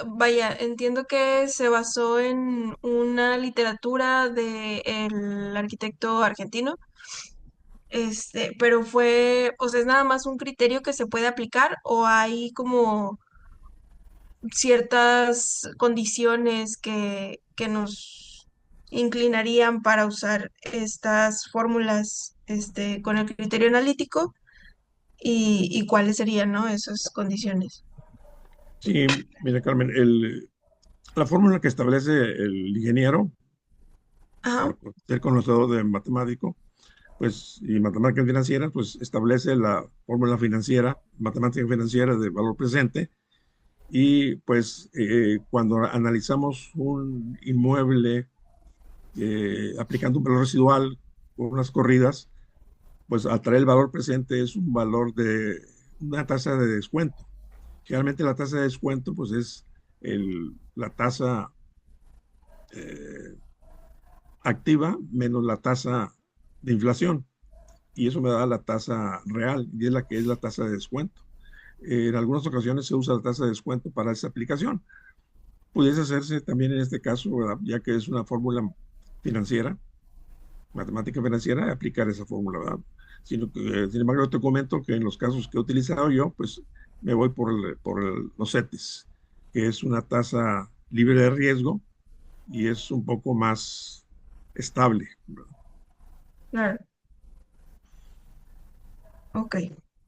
Vaya, entiendo que se basó en una literatura del arquitecto argentino, pero o sea, ¿es nada más un criterio que se puede aplicar o hay como ciertas condiciones que nos inclinarían para usar estas fórmulas con el criterio analítico y cuáles serían, ¿no? Esas condiciones? Sí, mira, Carmen, la fórmula que establece el ingeniero Ajá, por ser conocedor de matemático, pues, y matemáticas financieras, pues establece la fórmula financiera, matemática financiera de valor presente, y pues cuando analizamos un inmueble aplicando un valor residual con unas corridas, pues atraer el valor presente es un valor de una tasa de descuento. Generalmente la tasa de descuento pues es la tasa eh, activa menos la tasa de inflación, y eso me da la tasa real y es la que es la tasa de descuento. En algunas ocasiones se usa la tasa de descuento para esa aplicación. Pudiese hacerse también en este caso, ¿verdad? Ya que es una fórmula financiera, matemática financiera, aplicar esa fórmula, ¿verdad? Sin embargo, yo te comento que en los casos que he utilizado yo, pues me voy por los CETES, que es una tasa libre de riesgo y es un poco más estable, ¿verdad? claro. Ok,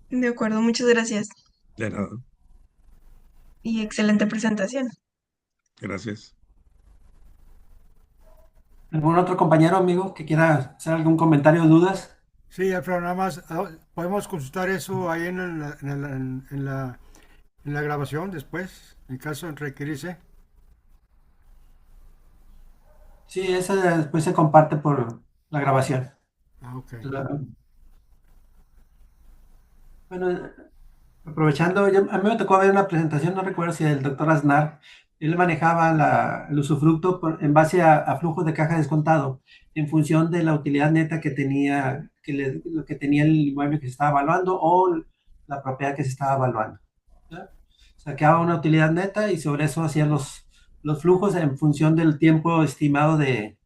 de acuerdo, muchas gracias De nada, y excelente presentación. gracias. ¿Algún otro compañero, amigo, que quiera hacer algún comentario o dudas? Sí, Alfredo, nada más podemos consultar eso ahí en la grabación después, en caso de requerirse. Sí, esa después se comparte por la grabación. Ah, ok. Bueno, aprovechando, a mí me tocó ver una presentación, no recuerdo si del doctor Aznar, él manejaba el usufructo en base a flujos de caja descontado, en función de la utilidad neta que tenía, lo que tenía el inmueble que se estaba evaluando o la propiedad que se estaba evaluando. ¿Ya? Sacaba una utilidad neta y sobre eso hacía los flujos en función del tiempo estimado de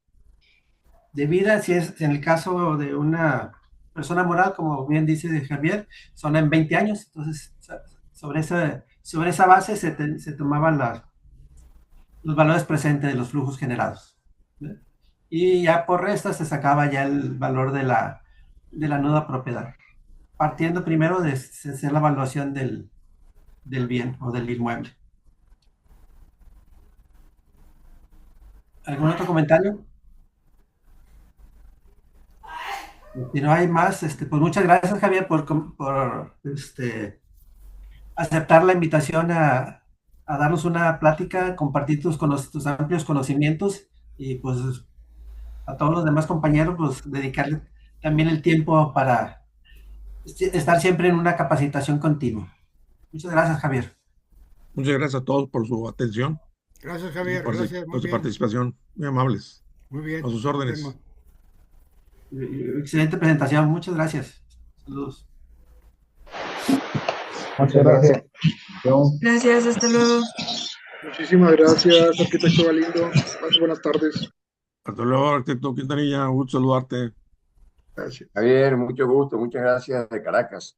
vida, si es en el caso de una persona moral, como bien dice Javier, son en 20 años, entonces sobre esa base se tomaban los valores presentes de los flujos generados, ¿eh? Y ya por resta se sacaba ya el valor de la nueva propiedad, partiendo primero de hacer la evaluación del bien o del inmueble. ¿Algún otro comentario? Si no hay más, pues muchas gracias, Javier, por aceptar la invitación a darnos una plática, compartir tus amplios conocimientos y pues a todos los demás compañeros, pues dedicarle también el tiempo para estar siempre en una capacitación continua. Muchas gracias, Javier. Muchas gracias a todos por su atención Gracias, y Javier. Gracias, muy por su bien. participación. Muy amables. Muy bien. A sus Nos órdenes. vemos. Excelente presentación, muchas gracias. Saludos. Muchas gracias. Gracias, hasta luego. Muchísimas gracias, arquitecto Galindo. Buenas tardes. Hasta luego, arquitecto Quintanilla. Un gusto saludarte. Gracias. Javier, mucho gusto, muchas gracias de Caracas.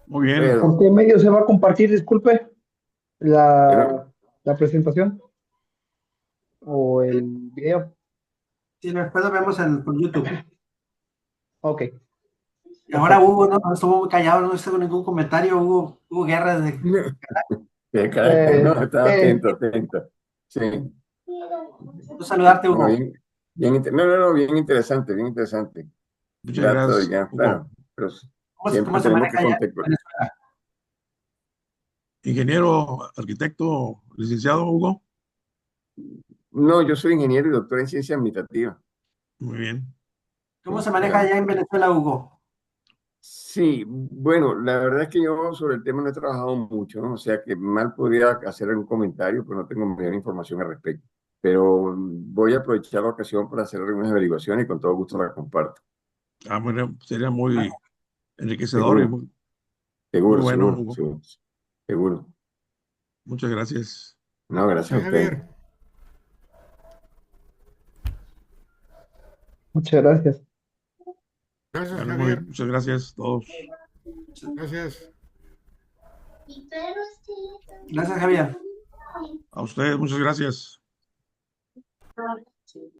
Muy bien. Alfredo, ¿Por qué medio se va a compartir, disculpe, pero la presentación o el video? Sí, después lo vemos por YouTube. Ok. Y ahora Hugo, no estuvo muy callado, no hizo ningún comentario. Hugo Guerra de de Caracas, no, estaba Eh, atento. Sí. gusto saludarte, No, Hugo. no, bien interesante. Muchas Dato, gracias, digamos, Hugo. claro, pero ¿Cómo siempre se tenemos maneja que allá en contextualizar. Venezuela? Ingeniero, arquitecto, licenciado Hugo. No, yo soy ingeniero y doctor en ciencia administrativa. Muy bien. ¿Cómo se maneja allá en Venezuela, Hugo? Sí, bueno, la verdad es que yo sobre el tema no he trabajado mucho, ¿no? O sea que mal podría hacer algún comentario, pero no tengo mayor información al respecto. Pero voy a aprovechar la ocasión para hacer algunas averiguaciones y con todo gusto la comparto. Bueno, sería muy enriquecedor y Seguro, muy seguro, bueno, seguro, Hugo. seguro, seguro. Muchas gracias. No, gracias a ustedes. Javier. Muchas gracias. Gracias, Bueno, Javier. muchas gracias a todos. Gracias. Gracias, Javier. A ustedes, muchas gracias.